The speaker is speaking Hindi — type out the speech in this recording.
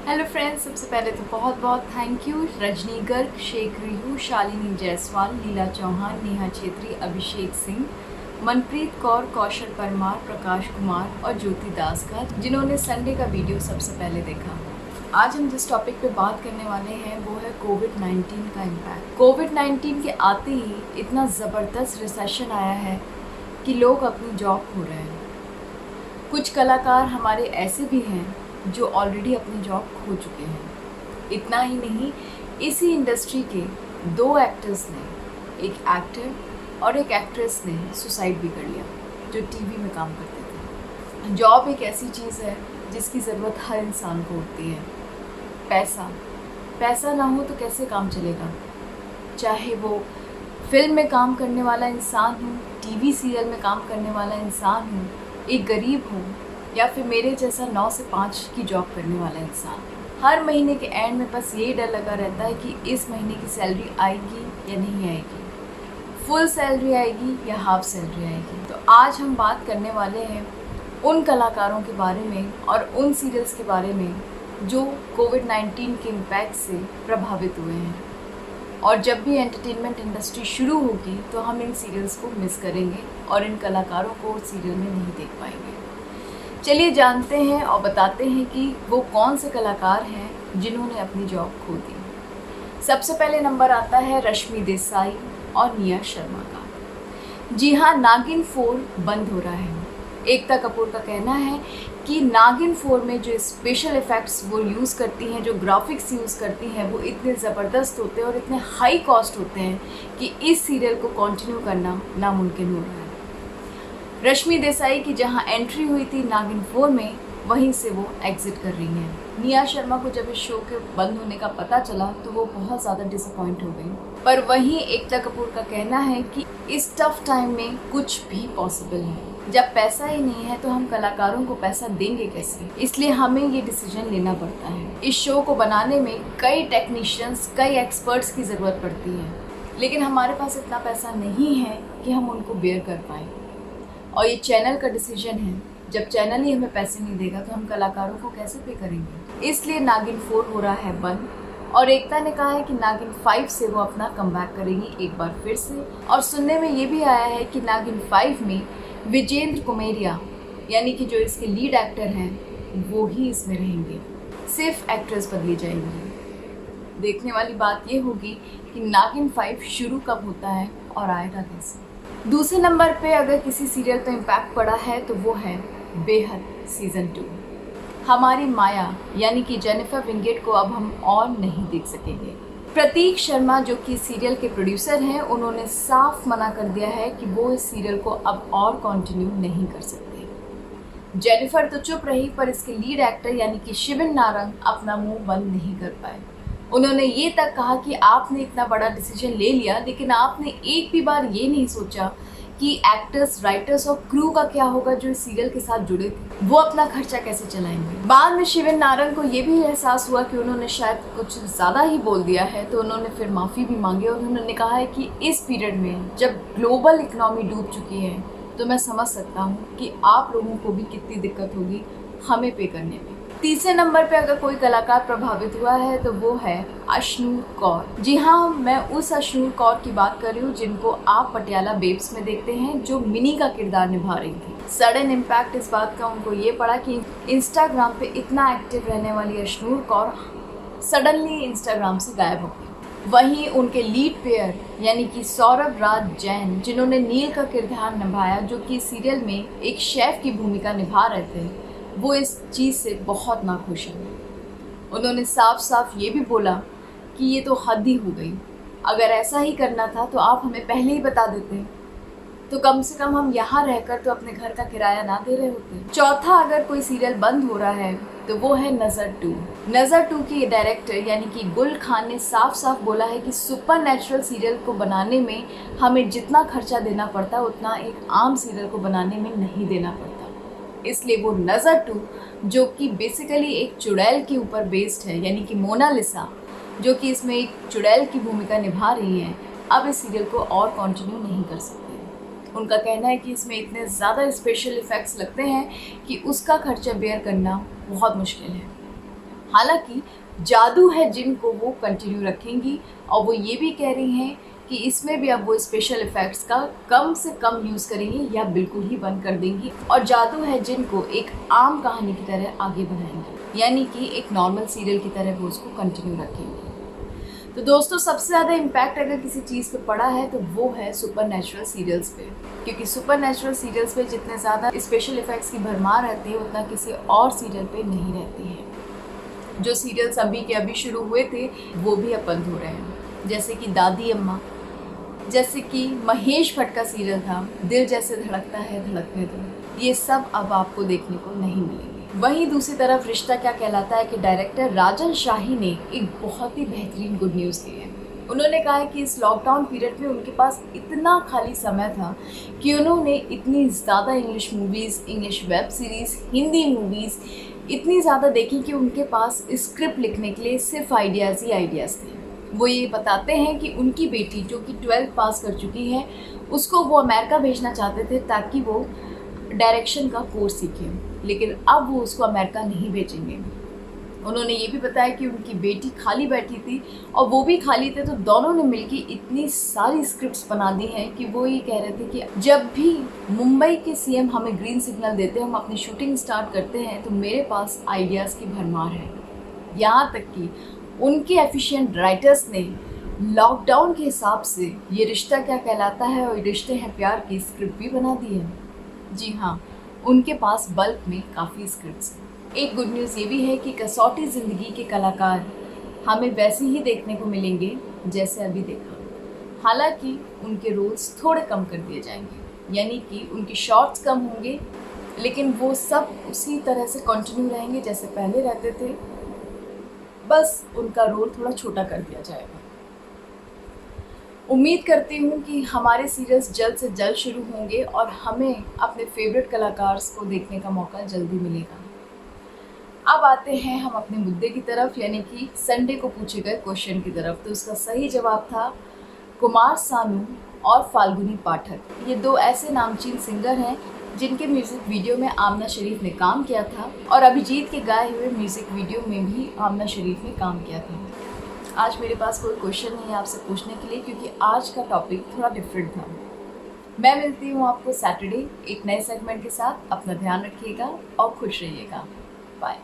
हेलो फ्रेंड्स, सबसे पहले तो बहुत बहुत थैंक यू रजनी गर्ग, शेख रिहू, शालिनी जायसवाल, लीला चौहान, नेहा छेत्री, अभिषेक सिंह, मनप्रीत कौर, कौशल परमार, प्रकाश कुमार और ज्योति दास का, जिन्होंने संडे का वीडियो सबसे पहले देखा। आज हम जिस टॉपिक पे बात करने वाले हैं वो है कोविड-19 का इम्पैक्ट। कोविड-19 के आते ही इतना ज़बरदस्त रिसेशन आया है कि लोग अपनी जॉब खो रहे हैं। कुछ कलाकार हमारे ऐसे भी हैं जो ऑलरेडी अपनी जॉब खो चुके हैं। इतना ही नहीं, इसी इंडस्ट्री के 2 एक्टर्स ने, एक एक्टर और एक एक्ट्रेस ने सुसाइड भी कर लिया जो टीवी में काम करते थे। जॉब एक ऐसी चीज़ है जिसकी ज़रूरत हर इंसान को होती है। पैसा ना हो तो कैसे काम चलेगा। चाहे वो फिल्म में काम करने वाला इंसान हो, टीवी सीरियल में काम करने वाला इंसान हो, एक गरीब हो या फिर मेरे जैसा 9 से 5 की जॉब करने वाला इंसान। हर महीने के एंड में बस यही डर लगा रहता है कि इस महीने की सैलरी आएगी या नहीं आएगी, फुल सैलरी आएगी या हाफ सैलरी आएगी। तो आज हम बात करने वाले हैं उन कलाकारों के बारे में और उन सीरियल्स के बारे में जो कोविड-19 के इम्पैक्ट से प्रभावित हुए हैं। और जब भी एंटरटेनमेंट इंडस्ट्री शुरू होगी तो हम इन सीरियल्स को मिस करेंगे और इन कलाकारों को सीरियल में नहीं देख पाएंगे। चलिए जानते हैं और बताते हैं कि वो कौन से कलाकार हैं जिन्होंने अपनी जॉब खो दी। सबसे पहले नंबर आता है रश्मि देसाई और निया शर्मा का। जी हाँ, नागिन 4 बंद हो रहा है। एकता कपूर का कहना है कि नागिन 4 में जो स्पेशल इफ़ेक्ट्स वो यूज़ करती हैं, जो ग्राफिक्स यूज़ करती हैं, वो इतने ज़बरदस्त होते हैं और इतने हाई कॉस्ट होते हैं कि इस सीरियल को कंटिन्यू करना नामुमकिन हो रहा है। रश्मि देसाई की जहां एंट्री हुई थी नागिन 4 में, वहीं से वो एग्जिट कर रही हैं। निया शर्मा को जब इस शो के बंद होने का पता चला तो वो बहुत ज़्यादा डिसअपॉइंट हो गई। पर वहीं एकता कपूर का कहना है कि इस टफ टाइम में कुछ भी पॉसिबल है। जब पैसा ही नहीं है तो हम कलाकारों को पैसा देंगे कैसे, इसलिए हमें ये डिसीजन लेना पड़ता है। इस शो को बनाने में कई टेक्नीशियंस, कई एक्सपर्ट्स की ज़रूरत पड़ती है, लेकिन हमारे पास इतना पैसा नहीं है कि हम उनको बेयर कर पाएँ। और ये चैनल का डिसीजन है। जब चैनल ही हमें पैसे नहीं देगा तो हम कलाकारों को कैसे पे करेंगे। इसलिए नागिन 4 हो रहा है बंद। और एकता ने कहा है कि नागिन 5 से वो अपना कमबैक करेंगी एक बार फिर से। और सुनने में ये भी आया है कि नागिन 5 में विजेंद्र कुमेरिया, यानी कि जो इसके लीड एक्टर हैं, वो ही इसमें रहेंगे। सिर्फ एक्ट्रेस बदली जाएंगी। देखने वाली बात ये होगी कि नागिन 5 शुरू कब होता है और आएगा कैसे। दूसरे नंबर पे अगर किसी सीरियल पे इम्पैक्ट पड़ा है तो वो है बेहद सीज़न 2। हमारी माया यानी कि जेनिफर विंगेट को अब हम और नहीं देख सकेंगे। प्रतीक शर्मा जो कि सीरियल के प्रोड्यूसर हैं, उन्होंने साफ मना कर दिया है कि वो इस सीरियल को अब और कंटिन्यू नहीं कर सकते। जेनिफर तो चुप रही, पर इसके लीड एक्टर यानी कि शिवन नारंग अपना मुंह बंद नहीं कर पाए। उन्होंने ये तक कहा कि आपने इतना बड़ा डिसीजन ले लिया, लेकिन आपने एक भी बार ये नहीं सोचा कि एक्टर्स, राइटर्स और क्रू का क्या होगा जो इस सीरियल के साथ जुड़े थे, वो अपना खर्चा कैसे चलाएंगे। बाद में शिवन नारंग को ये भी एहसास हुआ कि उन्होंने शायद कुछ ज़्यादा ही बोल दिया है, तो उन्होंने फिर माफ़ी भी मांगी और उन्होंने कहा है कि इस पीरियड में जब ग्लोबल इकनॉमी डूब चुकी है तो मैं समझ सकता हूँ कि आप लोगों को भी कितनी दिक्कत होगी हमें पे करने में। तीसरे नंबर पे अगर कोई कलाकार प्रभावित हुआ है तो वो है अश्नूर कौर। जी हाँ, मैं उस अश्नूर कौर की बात कर रही हूँ जिनको आप पटियाला बेब्स में देखते हैं, जो मिनी का किरदार निभा रही थी। सडन इम्पैक्ट इस बात का उनको ये पड़ा कि इंस्टाग्राम पे इतना एक्टिव रहने वाली अश्नूर कौर सडनली इंस्टाग्राम से गायब हो गई। वहीं उनके लीड पेयर यानी कि सौरभ राज जैन, जिन्होंने नील का किरदार निभाया, जो कि सीरियल में एक शेफ की भूमिका निभा रहे थे, वो इस चीज़ से बहुत नाखुश हैं। उन्होंने साफ साफ ये भी बोला कि ये तो हद ही हो गई। अगर ऐसा ही करना था तो आप हमें पहले ही बता देते, तो कम से कम हम यहाँ रहकर तो अपने घर का किराया ना दे रहे होते। चौथा अगर कोई सीरियल बंद हो रहा है तो वो है नज़र 2। नज़र 2 की डायरेक्टर यानी कि गुल खान ने साफ साफ बोला है कि सुपर नेचुरल सीरियल को बनाने में हमें जितना खर्चा देना पड़ता उतना एक आम सीरियल को बनाने में नहीं देना पड़ता। इसलिए वो नज़र 2, जो कि बेसिकली एक चुड़ैल के ऊपर बेस्ड है, यानी कि मोनालिसा, जो कि इसमें एक चुड़ैल की भूमिका निभा रही हैं, अब इस सीरियल को और कंटिन्यू नहीं कर सकते। उनका कहना है कि इसमें इतने ज़्यादा स्पेशल इफ़ेक्ट्स लगते हैं कि उसका खर्चा बेयर करना बहुत मुश्किल है। हालांकि जादू है जिनको वो कंटिन्यू रखेंगी और वो ये भी कह रही हैं कि इसमें भी अब वो स्पेशल इफ़ेक्ट्स का कम से कम यूज़ करेंगी या बिल्कुल ही बंद कर देंगी और जादू है जिनको एक आम कहानी की तरह आगे बढ़ाएंगी, यानी कि एक नॉर्मल सीरियल की तरह वो उसको कंटिन्यू रखेंगी। तो दोस्तों, सबसे ज़्यादा इम्पैक्ट अगर किसी चीज़ पे पड़ा है तो वो है सुपर नेचुरल सीरियल्स पे, क्योंकि सुपर नेचुरल सीरियल्स पे जितने ज़्यादा स्पेशल इफ़ेक्ट्स की भरमार रहती है उतना किसी और सीरियल पे नहीं रहती है। जो सीरियल्स अभी के अभी शुरू हुए थे वो भी अब बंद हो रहे हैं, जैसे कि दादी अम्मा, जैसे कि महेश भट्ट का सीरियल था दिल जैसे धड़कता है धड़कने दो, ये सब अब आपको देखने को नहीं मिलेंगे। वहीं दूसरी तरफ रिश्ता क्या कहलाता है कि डायरेक्टर राजन शाही ने एक बहुत ही बेहतरीन गुड न्यूज़ दी है। उन्होंने कहा है कि इस लॉकडाउन पीरियड में उनके पास इतना खाली समय था कि उन्होंने इतनी ज़्यादा English movies, English web series, Hindi movies इतनी ज़्यादा देखी कि उनके पास स्क्रिप्ट लिखने के लिए सिर्फ आइडियाज़ ही आइडियाज़ थे। वो ये बताते हैं कि उनकी बेटी जो कि 12th पास कर चुकी है उसको वो अमेरिका भेजना चाहते थे ताकि वो डायरेक्शन का कोर्स सीखे, लेकिन अब वो उसको अमेरिका नहीं भेजेंगे। उन्होंने ये भी बताया कि उनकी बेटी खाली बैठी थी और वो भी खाली थे, तो दोनों ने मिलकर इतनी सारी स्क्रिप्ट्स बना दी हैं कि वो ये कह रहे थे कि जब भी मुंबई के सीएम हमें ग्रीन सिग्नल देते हैं, हम अपनी शूटिंग स्टार्ट करते हैं, तो मेरे पास आइडियाज़ की भरमार है। यहाँ तक कि उनके एफिशिएंट राइटर्स ने लॉकडाउन के हिसाब से ये रिश्ता क्या कहलाता है और रिश्ते हैं प्यार की स्क्रिप्ट भी बना दी है। जी हाँ, उनके पास बल्क में काफ़ी स्क्रिप्ट्स हैं। एक गुड न्यूज़ ये भी है कि कसौटी ज़िंदगी के कलाकार हमें वैसे ही देखने को मिलेंगे जैसे अभी देखा, हालांकि उनके रोल्स थोड़े कम कर दिए जाएंगे, यानी कि उनके शॉट्स कम होंगे, लेकिन वो सब उसी तरह से कंटिन्यू रहेंगे जैसे पहले रहते थे, बस उनका रोल थोड़ा छोटा कर दिया जाएगा। उम्मीद करती हूँ कि हमारे सीरियल्स जल्द से जल्द शुरू होंगे और हमें अपने फेवरेट कलाकार्स को देखने का मौका जल्दी मिलेगा। अब आते हैं हम अपने मुद्दे की तरफ, यानी कि संडे को पूछे गए क्वेश्चन की तरफ। तो उसका सही जवाब था कुमार सानू और फाल्गुनी पाठक। ये दो ऐसे नामचीन सिंगर हैं जिनके म्यूज़िक वीडियो में आमना शरीफ ने काम किया था और अभिजीत के गाए हुए म्यूज़िक वीडियो में भी आमना शरीफ ने काम किया था। आज मेरे पास कोई क्वेश्चन नहीं है आपसे पूछने के लिए, क्योंकि आज का टॉपिक थोड़ा डिफरेंट था। मैं मिलती हूँ आपको सैटरडे एक नए सेगमेंट के साथ। अपना ध्यान रखिएगा और खुश रहिएगा। बाय।